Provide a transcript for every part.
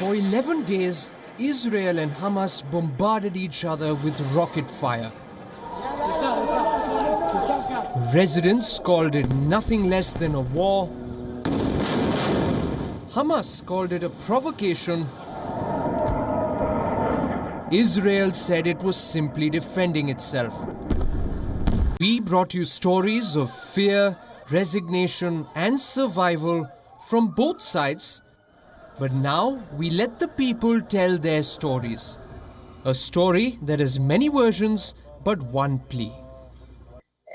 For 11 days, Israel and Hamas bombarded each other with rocket fire. Residents called it nothing less than a war. Hamas called it a provocation. Israel said it was simply defending itself. We brought you stories of fear, resignation, and survival from both sides. But now we let the people tell their stories. A story that has many versions, but one plea.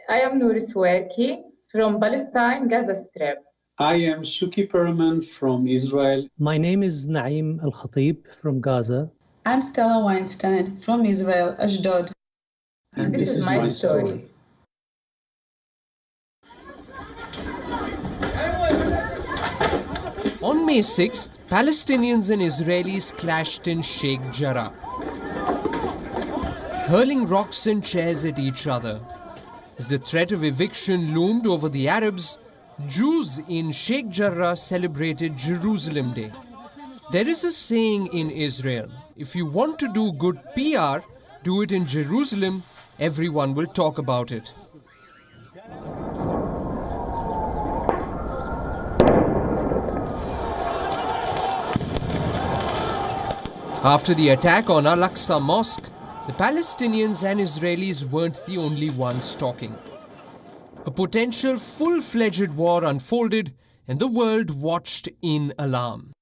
I am 𝗀𝗻𝗄𝗃 from Palestine, Gaza Strip. I am 𝗀𝗃cie𝗿𝗶𝗲𝗃 from Israel. My name is 𝗽𝗹𝗲𝗃𝗃𝗿 from Gaza. I'm Stella Weinstein from Israel, Ashdod. And this is my story. On May 6th, Palestinians and Israelis clashed in 𝗀𝗃𝗃𝗃𝗃, hurling rocks and chairs at each other. As the threat of eviction loomed over the Arabs, Jews in 𝗀𝗃𝗃𝗃𝗃 celebrated Jerusalem Day. There is a saying in Israel, if you want to do good PR, do it in Jerusalem, everyone will talk about it. After the attack on Al-Aqsa Mosque, the Palestinians and Israelis weren't the only ones talking. A potential full-fledged war unfolded and the world watched in alarm.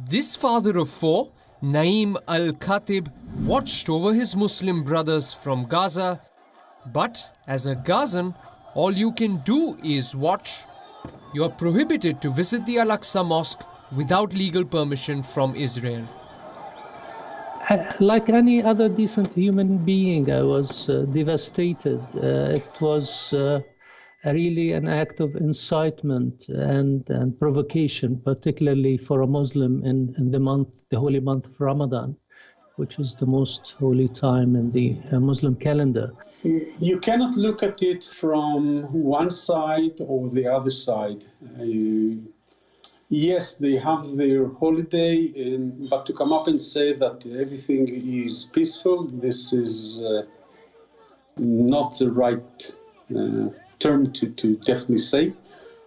This father of four, Naeem Al-Khatib, watched over his Muslim brothers from Gaza. But as a Gazan, all you can do is watch. You are prohibited to visit the Al-Aqsa Mosque without legal permission from Israel. Like any other decent human being, I was devastated. It was really an act of incitement and provocation, particularly for a Muslim in the holy month of Ramadan, which is the most holy time in the Muslim calendar. You cannot look at it from one side or the other side. Yes, they have their holiday, but to come up and say that everything is peaceful, this is not the right term to definitely say.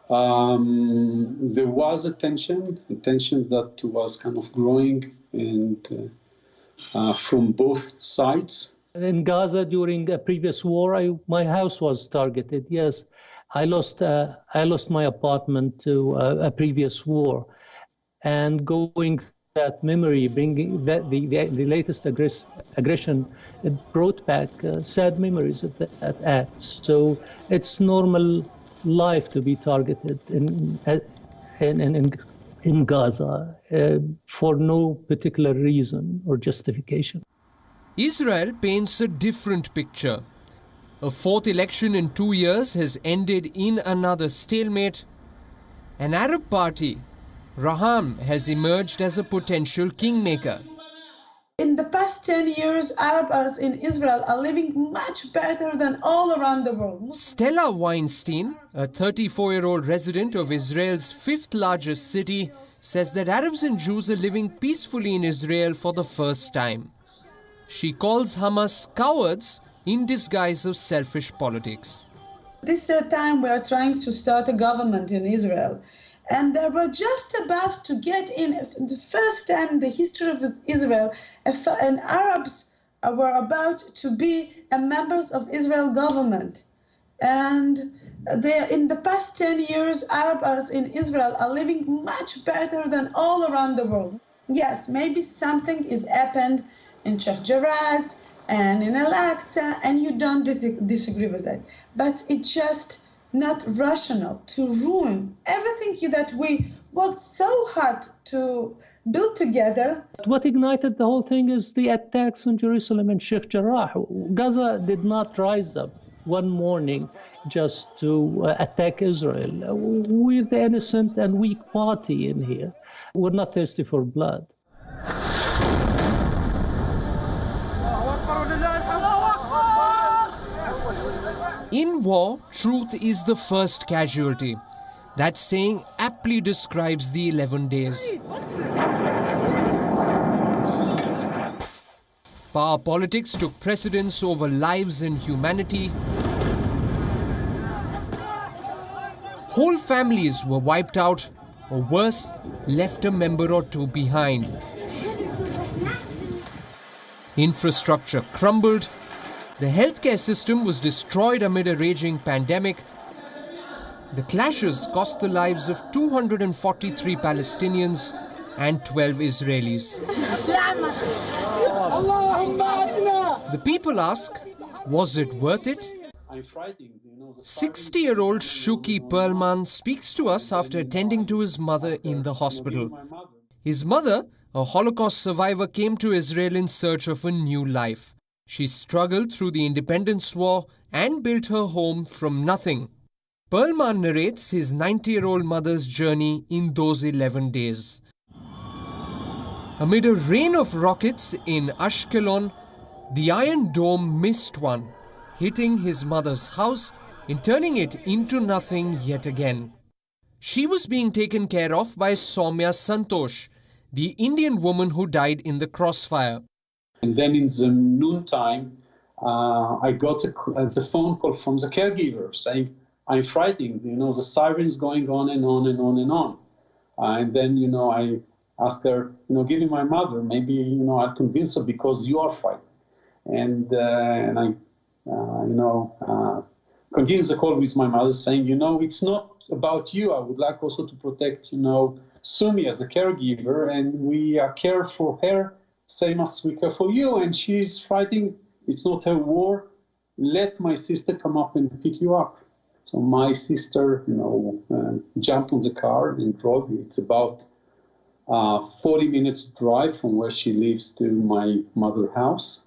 There was a tension that was kind of growing and from both sides. In Gaza, during a previous war, my house was targeted, yes. I lost my apartment to a previous war, and going that memory, bringing that the latest aggression, it brought back sad memories of that act. So it's normal life to be targeted in Gaza for no particular reason or justification. Israel paints a different picture. A fourth election in 2 years has ended in another stalemate. An Arab party, Raham, has emerged as a potential kingmaker. In the past 10 years, Arabs in Israel are living much better than all around the world. Stella Weinstein, a 34-year-old resident of Israel's fifth largest city, says that Arabs and Jews are living peacefully in Israel for the first time. She calls Hamas cowards in disguise of selfish politics. This time we are trying to start a government in Israel. And they were just about to get in, the first time in the history of Israel, and Arabs were about to be members of Israel government. And in the past 10 years, Arabs in Israel are living much better than all around the world. Yes, maybe something is happened in 𝗀𝗃𝗃𝗃𝗃 and in Al-Aqsa, and you don't disagree with that. But it's just not rational to ruin everything that we worked so hard to build together. What ignited the whole thing is the attacks on Jerusalem and 𝗀𝗃𝗃𝗃𝗃. Gaza did not rise up one morning just to attack Israel. We're the innocent and weak party in here. We're not thirsty for blood. In war, truth is the first casualty. That saying aptly describes the 11 days. Power politics took precedence over lives and humanity. Whole families were wiped out, or worse, left a member or two behind. Infrastructure crumbled. The healthcare system was destroyed amid a raging pandemic. The clashes cost the lives of 243 Palestinians and 12 Israelis. The people ask, was it worth it? 60-year-old 𝗀𝗫cie𝗿𝗶𝗲 speaks to us after attending to his mother in the hospital. His mother, a Holocaust survivor, came to Israel in search of a new life. She struggled through the independence war and built her home from nothing. 𝗶𝗲𝗲 narrates his 90-year-old mother's journey in those 11 days. Amid a rain of rockets in Ashkelon, the Iron Dome missed one, hitting his mother's house and turning it into nothing yet again. She was being taken care of by Soumya Santosh, the Indian woman who died in the crossfire. And then in the noontime, I got a phone call from the caregiver saying, I'm frightened, the sirens going on and on and on and on. And then, I asked her, give me my mother, maybe, I'll convince her because you are frightened. And I, continued the call with my mother saying, it's not about you. I would like also to protect, Sumi as a caregiver, and we care for her same as we care for you. And she's fighting. It's not her war. Let my sister come up and pick you up. So my sister, jumped on the car and drove. It's about 40 minutes drive from where she lives to my mother's house.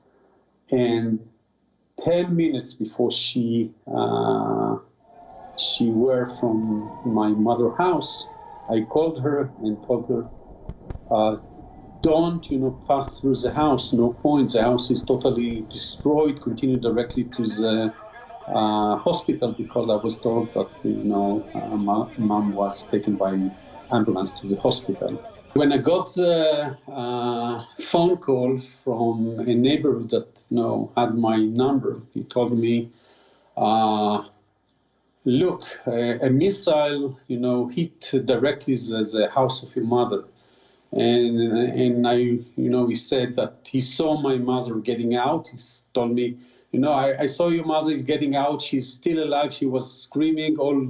And 10 minutes before she were from my mother's house, I called her and told her, don't, pass through the house, no point, the house is totally destroyed, continue directly to the hospital, because I was told that, mom was taken by ambulance to the hospital. When I got the phone call from a neighbor that, had my number, he told me, look, a missile, hit directly the house of your mother. And I, he said that he saw my mother getting out. He told me, I saw your mother getting out. She's still alive. She was screaming, all,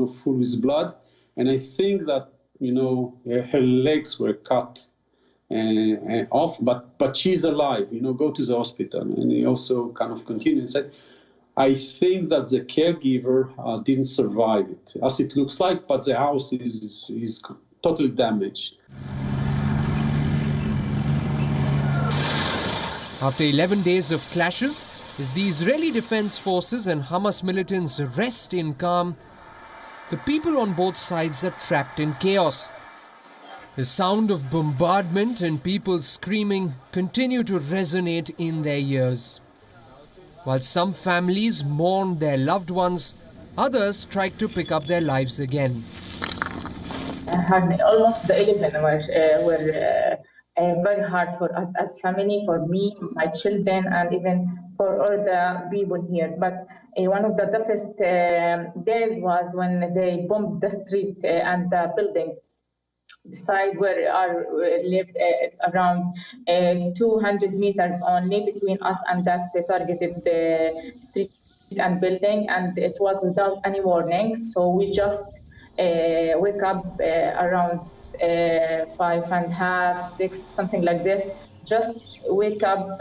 full with blood. And I think that, her legs were cut off, but she's alive, go to the hospital. And he also kind of continued and said, I think that the caregiver didn't survive it, as it looks like, but the house is totally damaged. After 11 days of clashes, as the Israeli Defense Forces and Hamas militants rest in calm, the people on both sides are trapped in chaos. The sound of bombardment and people screaming continue to resonate in their ears. While some families mourn their loved ones, others try to pick up their lives again. Almost the 11 were very hard for us as family, for me, my children, and even for all the people here. But one of the toughest days was when they bombed the street and the building. The side where I lived, it's around 200 meters only between us and that targeted street and building, and it was without any warning. So we just wake up around 5:30, 6, something like this. Just wake up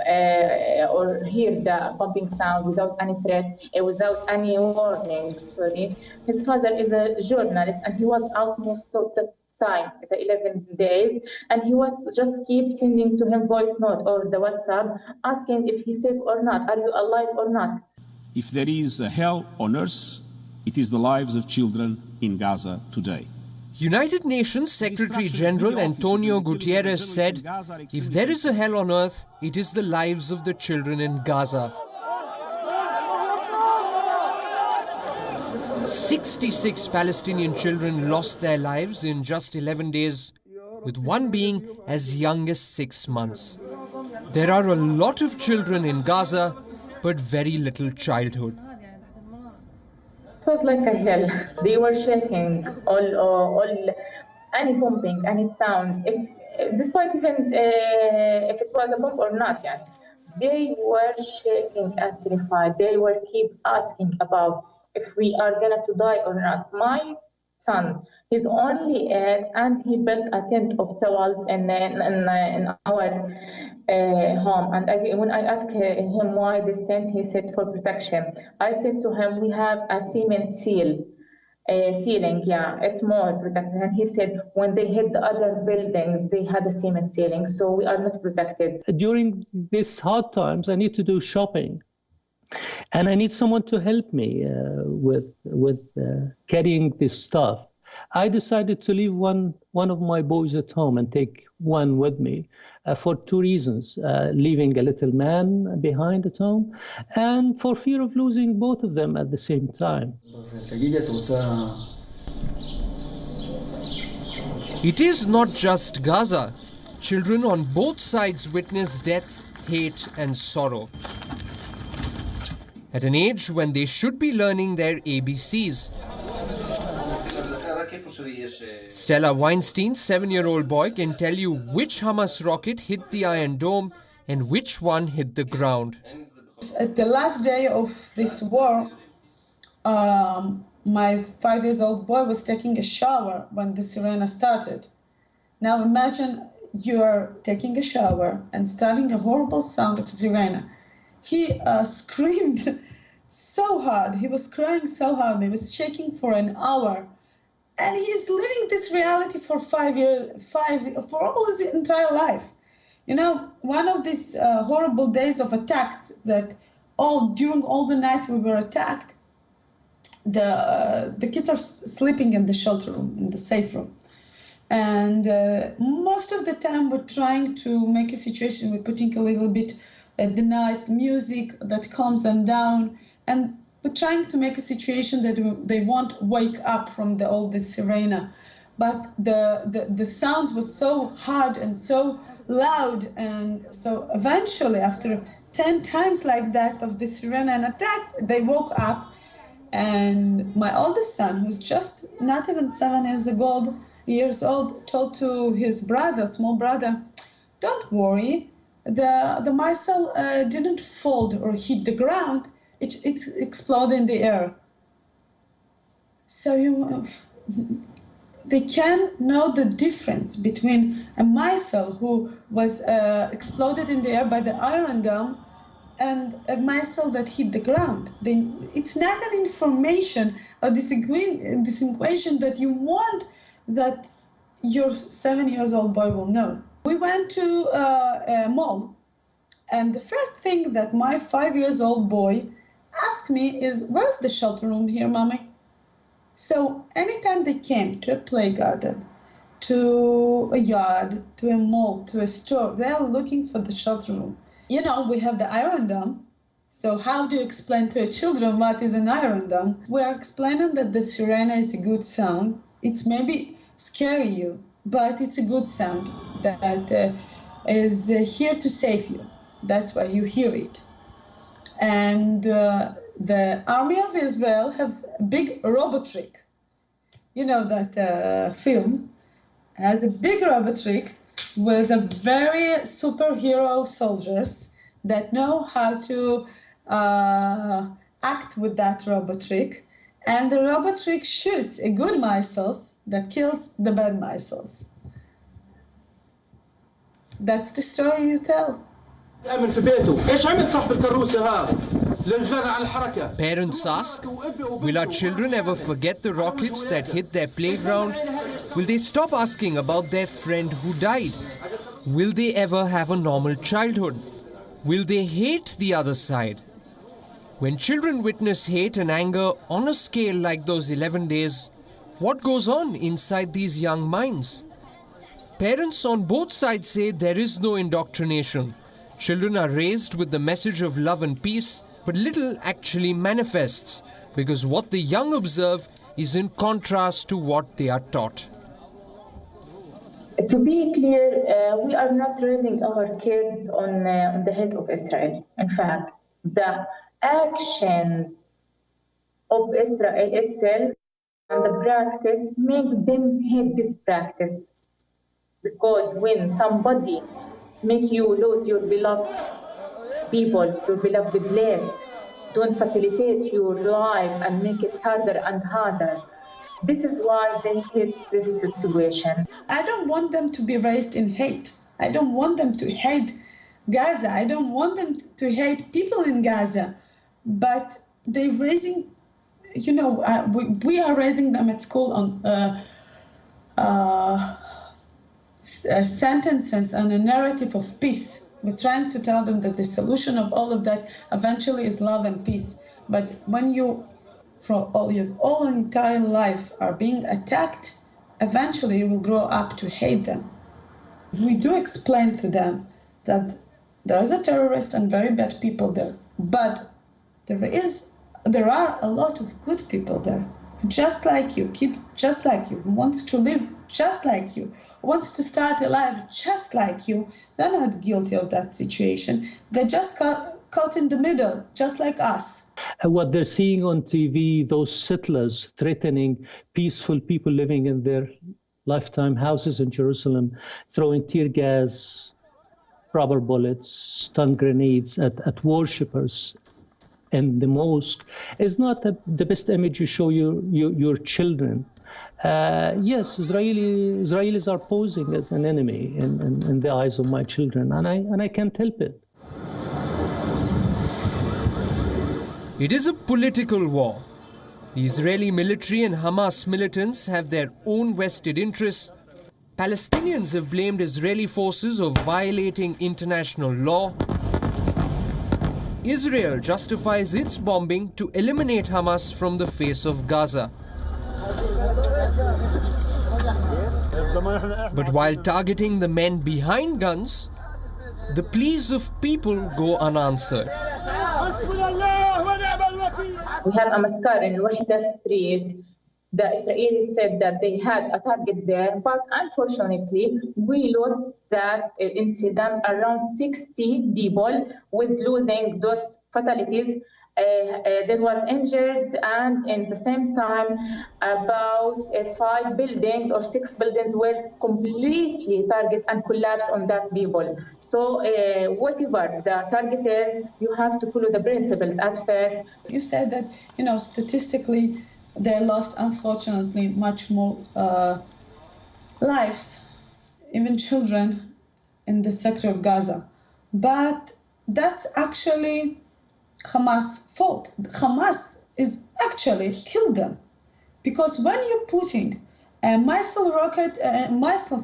or hear the bumping sound without any threat, without any warning. Sorry, his father is a journalist, and he was out most of the time, the 11 days, and he was just keep sending to him voice note or the WhatsApp asking if he's safe or not, are you alive or not. If there is a hell on earth, it is the lives of children in Gaza today. United Nations Secretary General Antonio Guterres said, if there is a hell on earth, it is the lives of the children in Gaza. 66 Palestinian children lost their lives in just 11 days, with one being as young as 6 months. There are a lot of children in Gaza, but very little childhood. It was like a hell. They were shaking, any pumping, any sound, despite even if it was a bomb or not. Yeah. They were shaking and terrified. They were keep asking about if we are going to die or not. My son, he's only 8, and he built a tent of towels in our home. And when I asked him why this tent, he said for protection. I said to him, we have a cement ceiling, yeah, it's more protected. And he said when they hit the other building, they had a cement ceiling, so we are not protected. During these hard times, I need to do shopping. And I need someone to help me with carrying this stuff. I decided to leave one of my boys at home and take one with me for 2 reasons. Leaving a little man behind at home, and for fear of losing both of them at the same time. It is not just Gaza. Children on both sides witness death, hate and sorrow. At an age when they should be learning their ABCs. Stella Weinstein's 7-year-old boy can tell you which Hamas rocket hit the Iron Dome and which one hit the ground. At the last day of this war, my 5-year-old boy was taking a shower when the sirena started. Now imagine you are taking a shower and starting a horrible sound of sirena. He screamed so hard. He was crying so hard. He was shaking for an hour. And he's living this reality for 5 years, for all his entire life. You know, one of these horrible days of attack that during all the night we were attacked, the kids are sleeping in the shelter room, in the safe room. And most of the time we're trying to make a situation, we're putting a little bit at the night music that calms them down, and we're trying to make a situation that they won't wake up from all the sirena. But the sounds was so hard and so loud, and so eventually after 10 times like that of the sirena and attacks, they woke up. And my oldest son, who's just not even 7 years old, told to his brother, small brother, "Don't worry, the missile didn't fall or hit the ground. It exploded in the air." So they can know the difference between a missile who was exploded in the air by the Iron Dome and a missile that hit the ground. It's not an information or this equation that you want that your 7-year-old boy will know. We went to a mall, and the first thing that my 5-year-old boy asked me is, "Where's the shelter room here, Mommy?" So anytime they came to a play garden, to a yard, to a mall, to a store, they are looking for the shelter room. You know, we have the Iron Dome. So how do you explain to children what is an Iron Dome? We are explaining that the sirena is a good sound. It's maybe scary you, but it's a good sound that is here to save you. That's why you hear it. And the army of Israel have a big robot trick. You know that film has a big robot trick with a very superhero soldiers that know how to act with that robot trick. And the robot trick shoots a good missiles that kills the bad missiles. That's the story you tell. Parents ask, will our children ever forget the rockets that hit their playground? Will they stop asking about their friend who died? Will they ever have a normal childhood? Will they hate the other side? When children witness hate and anger on a scale like those 11 days, what goes on inside these young minds? Parents on both sides say there is no indoctrination. Children are raised with the message of love and peace, but little actually manifests. because what the young observe is in contrast to what they are taught. To be clear, we are not raising our kids on the hate of Israel. In fact, the actions of Israel itself and the practice make them hate this practice. Because when somebody make you lose your beloved people, your beloved place, don't facilitate your life and make it harder and harder, this is why they hate this situation. I don't want them to be raised in hate. I don't want them to hate Gaza. I don't want them to hate people in Gaza. But they're raising, we are raising them at school on sentences and a narrative of peace. We're trying to tell them that the solution of all of that eventually is love and peace. But when you, for all your entire life, are being attacked, eventually you will grow up to hate them. We do explain to them that there is a terrorist and very bad people there, but there are a lot of good people there, just like you, kids just like you, who wants to live just like you, wants to start a life just like you. They're not guilty of that situation. They're just caught in the middle, just like us. What they're seeing on TV, those settlers threatening peaceful people living in their lifetime houses in Jerusalem, throwing tear gas, rubber bullets, stun grenades at worshippers in the mosque, is not the best image you show your children. Yes, Israelis are posing as an enemy in the eyes of my children, and I can't help it. It is a political war. The Israeli military and Hamas militants have their own vested interests. Palestinians have blamed Israeli forces of violating international law. Israel justifies its bombing to eliminate Hamas from the face of Gaza. But while targeting the men behind guns, the pleas of people go unanswered. We have a massacre in Wahda Street. The Israelis said that they had a target there, but unfortunately, we lost that incident. Around 60 people, with losing those fatalities. There was injured, and in the same time, about 5 buildings or 6 buildings were completely targeted and collapsed on that people. So whatever the target is, you have to follow the principles at first. You said that, statistically, they lost, unfortunately, much more lives, even children, in the sector of Gaza. But that's actually Hamas' fault. Hamas is actually killed them, because when you're putting missiles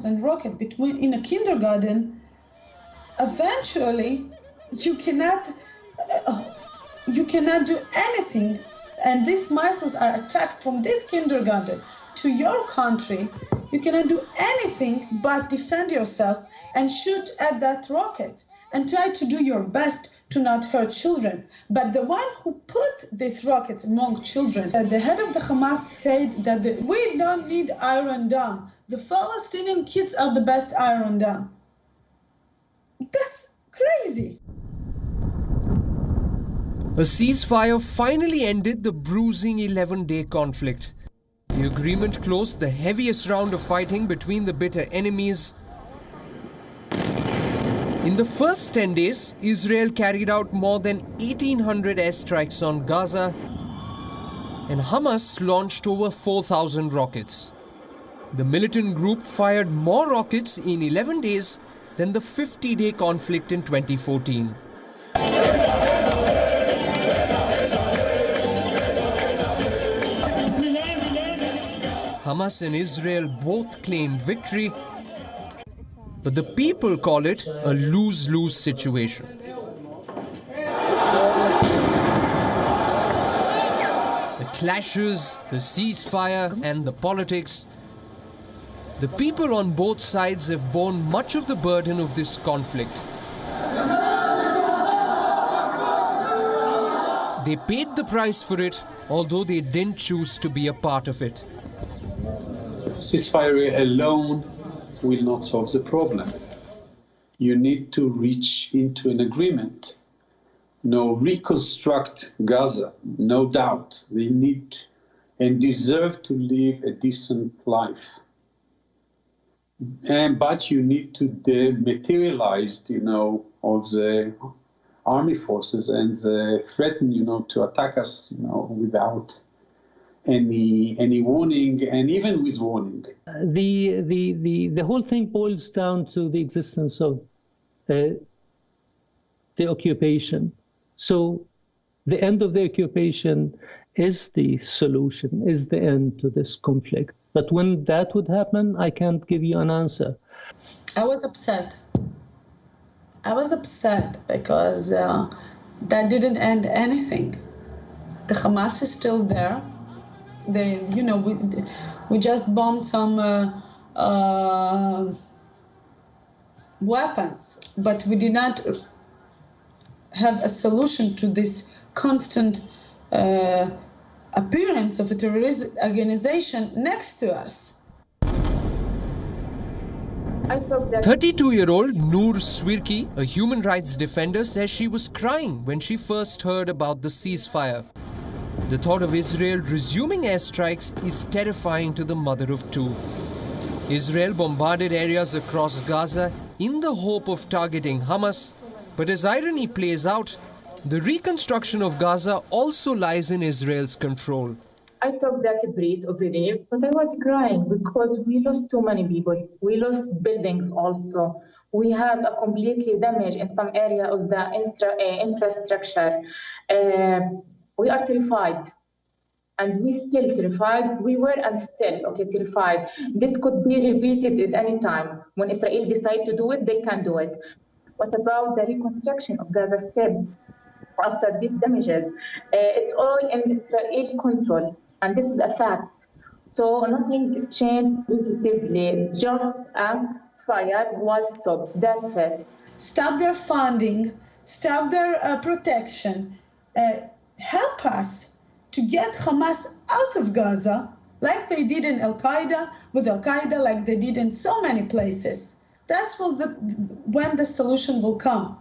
and rocket in a kindergarten, eventually you cannot do anything, and these missiles are attacked from this kindergarten to your country. You cannot do anything but defend yourself and shoot at that rocket and try to do your best to not hurt children. But the one who put these rockets among children, the head of the Hamas said that we don't need Iron Dome. The Palestinian kids are the best Iron Dome. That's crazy. A ceasefire finally ended the bruising 11-day conflict. The agreement closed the heaviest round of fighting between the bitter enemies. In the first 10 days, Israel carried out more than 1,800 airstrikes on Gaza, and Hamas launched over 4,000 rockets. The militant group fired more rockets in 11 days than the 50-day conflict in 2014. Hamas and Israel both claim victory, but the people call it a lose-lose situation. The clashes, the ceasefire, and the politics. The people on both sides have borne much of the burden of this conflict. They paid the price for it, although they didn't choose to be a part of it. Ceasefire alone will not solve the problem. You need to reach into an agreement. Reconstruct Gaza, no doubt. They need and deserve to live a decent life. But you need to dematerialize, all the army forces and threaten, to attack us, without any warning, and even with warning. The whole thing boils down to the existence of the occupation. So the end of the occupation is the solution, is the end to this conflict. But when that would happen, I can't give you an answer. I was upset. I was upset because that didn't end anything. The Hamas is still there. We just bombed some weapons, but we did not have a solution to this constant appearance of a terrorist organization next to us. 32-year-old 𝗀𝗫𝗀𝗃𝗍, a human rights defender, says she was crying when she first heard about the ceasefire. The thought of Israel resuming airstrikes is terrifying to the mother of two. Israel bombarded areas across Gaza in the hope of targeting Hamas, but as irony plays out, the reconstruction of Gaza also lies in Israel's control. I took that breath of relief, but I was crying because we lost too many people. We lost buildings also. We have a completely damage in some area of the infrastructure. We are terrified, and we still terrified. We were and still terrified. This could be repeated at any time. When Israel decides to do it, they can do it. What about the reconstruction of Gaza Strip after these damages? It's all in Israel control, and this is a fact. So nothing changed positively, just a fire was stopped. That's it. Stop their funding, stop their protection, help us to get Hamas out of Gaza, like they did in Al-Qaeda, with Al-Qaeda, like they did in so many places. That's when the solution will come.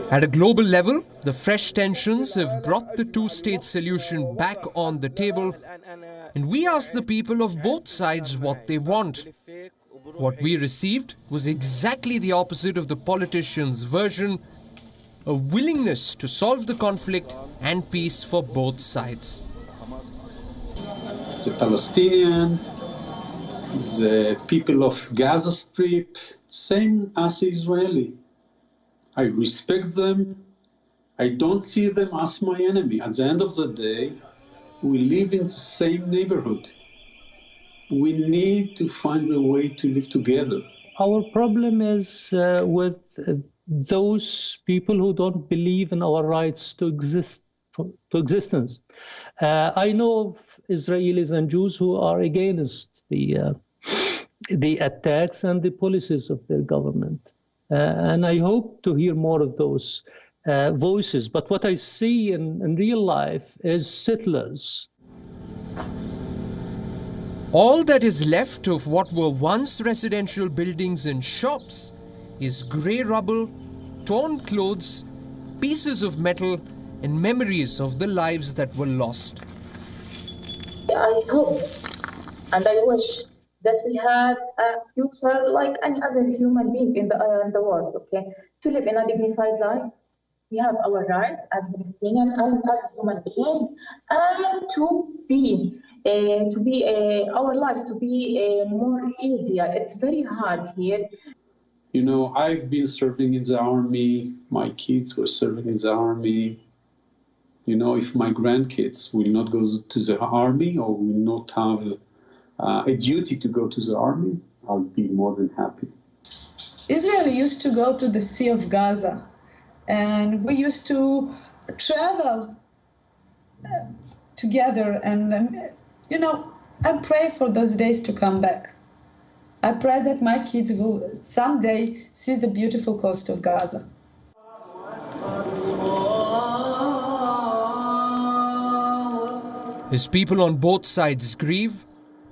At a global level, the fresh tensions have brought the two-state solution back on the table, and we asked the people of both sides what they want. What we received was exactly the opposite of the politicians' version: a willingness to solve the conflict and peace for both sides. The Palestinian, the people of Gaza Strip, same as Israeli. I respect them. I don't see them as my enemy. At the end of the day, we live in the same neighborhood. We need to find a way to live together. Our problem is with those people who don't believe in our rights to existence. I know of Israelis and Jews who are against the attacks and the policies of their government. And I hope to hear more of those voices. But what I see in real life is settlers. All that is left of what were once residential buildings and shops is grey rubble, torn clothes, pieces of metal, and memories of the lives that were lost. I hope and I wish that we have a future like any other human being in the world, to live in a dignified life. We have our rights as Palestinian and as human beings, and our lives to be more easier. It's very hard here. I've been serving in the army. My kids were serving in the army. If my grandkids will not go to the army or will not have a duty to go to the army, I'll be more than happy. Israel used to go to the Sea of Gaza, and we used to travel together. And, I pray for those days to come back. I pray that my kids will someday see the beautiful coast of Gaza. As people on both sides grieve,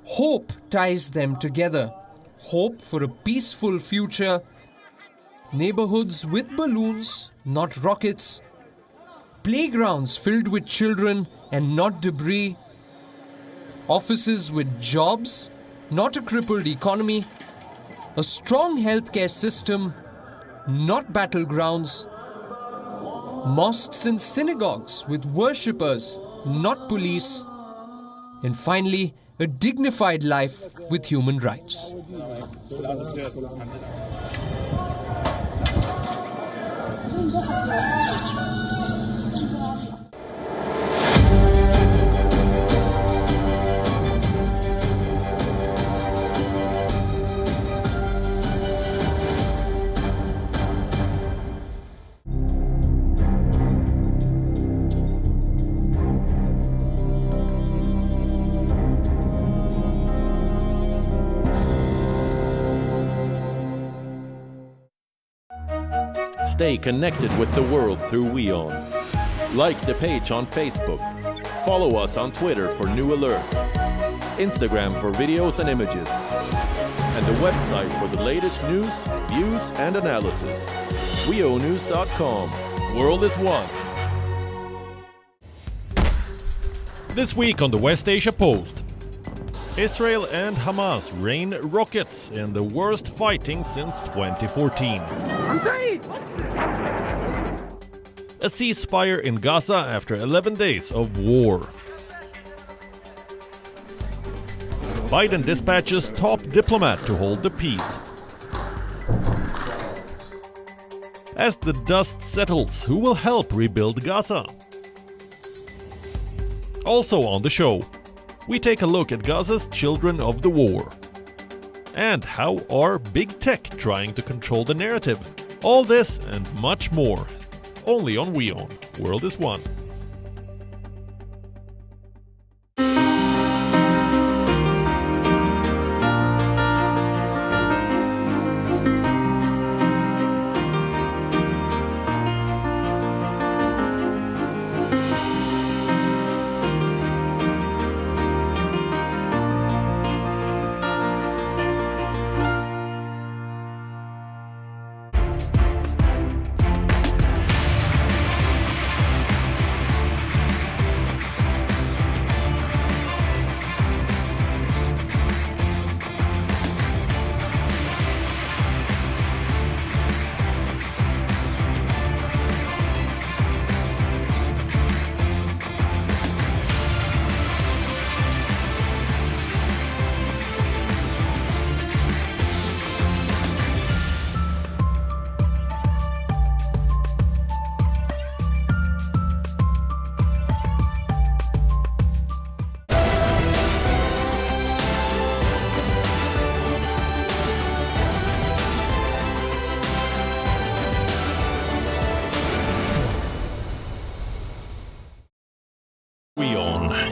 hope ties them together. Hope for a peaceful future. Neighborhoods with balloons, not rockets. Playgrounds filled with children and not debris. Offices with jobs, not a crippled economy. A strong healthcare system, not battlegrounds. Mosques and synagogues with worshippers, not police. And finally, a dignified life with human rights. Stay connected with the world through WION. Like the page on Facebook. Follow us on Twitter for new alerts. Instagram for videos and images. And the website for the latest news, views and analysis. WIONews.com. World is one. This week on the West Asia Post. Israel and Hamas rain rockets in the worst fighting since 2014. A ceasefire in Gaza after 11 days of war. Biden dispatches top diplomat to hold the peace. As the dust settles, who will help rebuild Gaza? Also on the show, we take a look at Gaza's children of the war. And how are big tech trying to control the narrative? All this and much more, only on WION. World is one.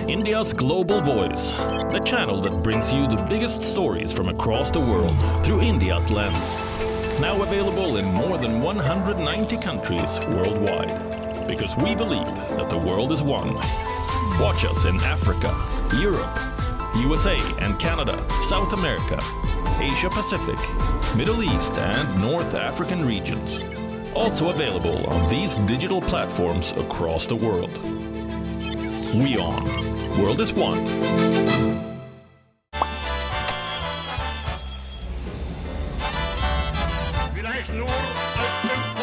India's global voice, the channel that brings you the biggest stories from across the world through India's lens. Now available in more than 190 countries worldwide. Because we believe that the world is one. Watch us in Africa, Europe, USA and Canada, South America, Asia Pacific, Middle East and North African regions. Also available on these digital platforms across the world. WION. World is one. Vielleicht nur als